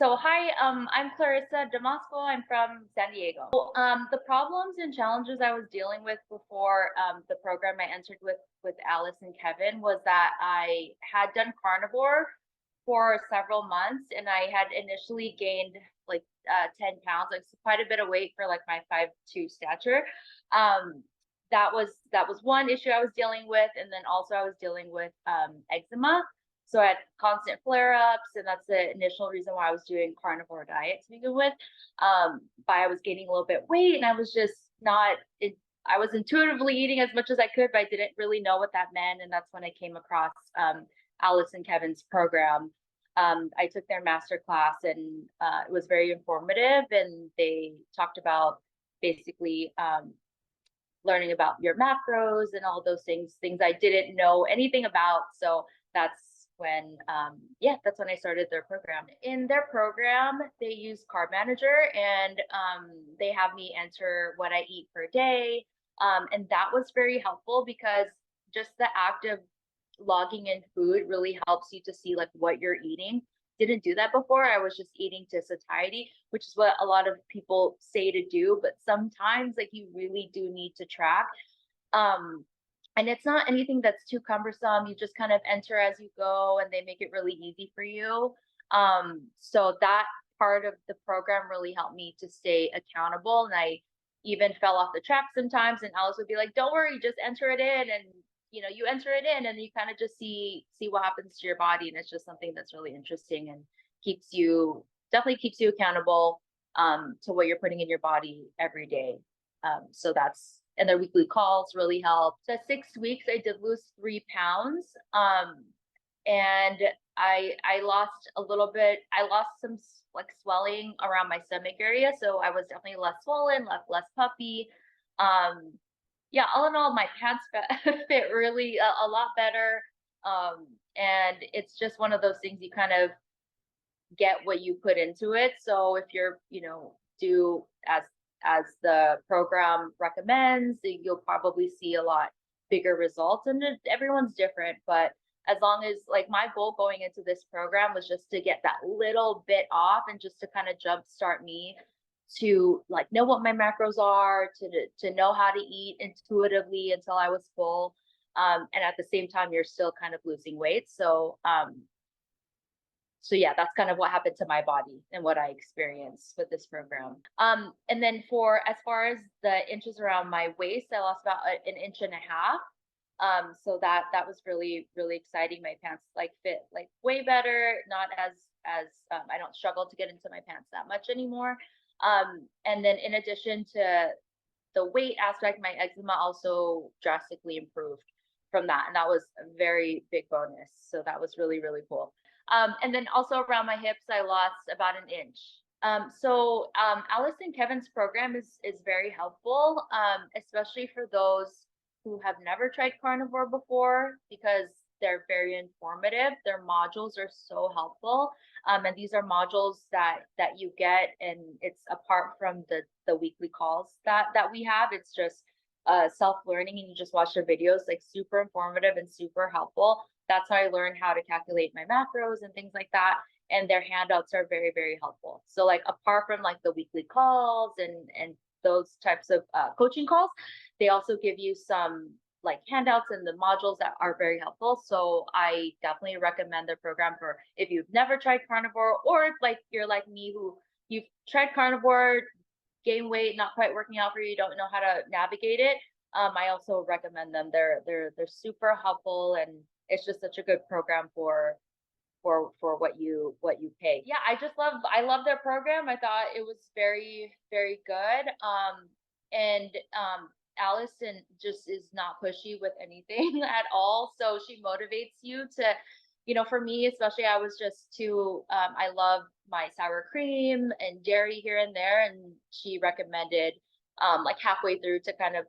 So hi, I'm Clarissa Damasco. I'm from San Diego. The problems and challenges I was dealing with before the program I entered with Alice and Kevin was that I had done carnivore for several months, and I had initially gained like 10 pounds, like quite a bit of weight for like my 5'2" stature. Um, that was one issue I was dealing with, and then also I was dealing with eczema. So I had constant flare-ups, and that's the initial reason why I was doing carnivore diet to begin with. But I was gaining a little bit weight, and I was just not. I was intuitively eating as much as I could, but I didn't really know what that meant. And that's when I came across Alice and Kevin's program. I took their master class, and it was very informative. And they talked about basically learning about your macros and all those things I didn't know anything about. So that's when, that's when I started their program. In their program, they use Carb Manager, and they have me enter what I eat per day. And that was very helpful because just the act of logging in food really helps you to see like what you're eating. Didn't do that before. I was just eating to satiety, which is what a lot of people say to do, but sometimes like you really do need to track. Um, and it's not anything that's too cumbersome. You just kind of enter as you go, and they make it really easy for you. So that part of the program really helped me to stay accountable. And I even fell off the track sometimes, and Alice would be like, "Don't worry, just enter it in." And you enter it in, and you kind of just see what happens to your body. And it's just something that's really interesting and definitely keeps you accountable to what you're putting in your body every day. So that's, and their weekly calls really help. So 6 weeks, I did lose 3 pounds. And I lost a little bit. I lost some like swelling around my stomach area. So I was definitely less swollen, less puffy. Yeah, all in all, my pants fit really a lot better. And it's just one of those things you kind of get what you put into it. So if you're, do as the program recommends, you'll probably see a lot bigger results. And everyone's different, but as long as like my goal going into this program was just to get that little bit off and just to kind of jumpstart me to like know what my macros are, to know how to eat intuitively until I was full. And at the same time, you're still kind of losing weight. So yeah, that's kind of what happened to my body and what I experienced with this program. And then for as far as the inches around my waist, I lost about an inch and a half. So that was really, really exciting. My pants like fit like way better, not as I don't struggle to get into my pants that much anymore. And then in addition to the weight aspect, my eczema also drastically improved from that. And that was a very big bonus. So that was really, really cool. And then also around my hips, I lost about an inch. Alice and Kevin's program is very helpful, especially for those who have never tried carnivore before, because they're very informative. Their modules are so helpful. And these are modules that you get, and it's apart from the weekly calls that we have. It's just self-learning, and you just watch their videos, like super informative and super helpful. That's how I learned how to calculate my macros and things like that. And their handouts are very, very helpful. So like apart from like the weekly calls and those types of coaching calls, they also give you some like handouts and the modules that are very helpful. So I definitely recommend their program for if you've never tried carnivore, or if like you're like me who you've tried carnivore, gain weight, not quite working out for you, don't know how to navigate it. I also recommend them. They're super helpful, and it's just such a good program for what you pay. Yeah, I love their program. I thought it was very, very good. And Allison just is not pushy with anything at all. So she motivates you to, for me, especially, I was just too, I love my sour cream and dairy here and there. And she recommended, like halfway through, to kind of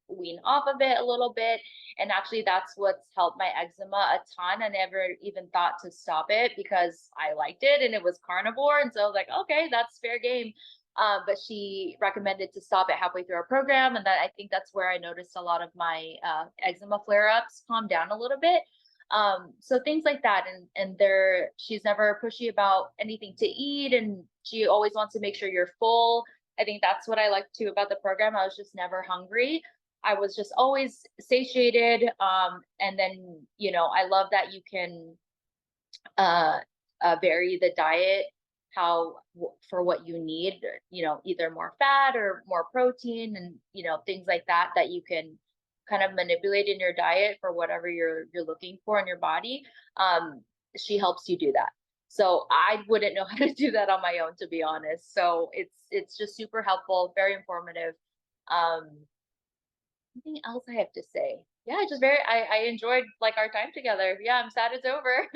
wean off of it a little bit. And actually, that's what's helped my eczema a ton. I never even thought to stop it because I liked it and it was carnivore. And so I was like, okay, that's fair game. But she recommended to stop it halfway through our program. And I think that's where I noticed a lot of my eczema flare ups calm down a little bit. So things like that. And she's never pushy about anything to eat, and she always wants to make sure you're full. I think that's what I like too about the program. I was just never hungry. I was just always satiated. And then, I love that you can uh, vary the diet for what you need, either more fat or more protein, and things like that that you can kind of manipulate in your diet for whatever you're looking for in your body. um she helps you do that, so I wouldn't know how to do that on my own, to be honest. So it's just super helpful, very informative. um Anything else I have to say? Yeah, just very I enjoyed like our time together. Yeah, I'm sad it's over.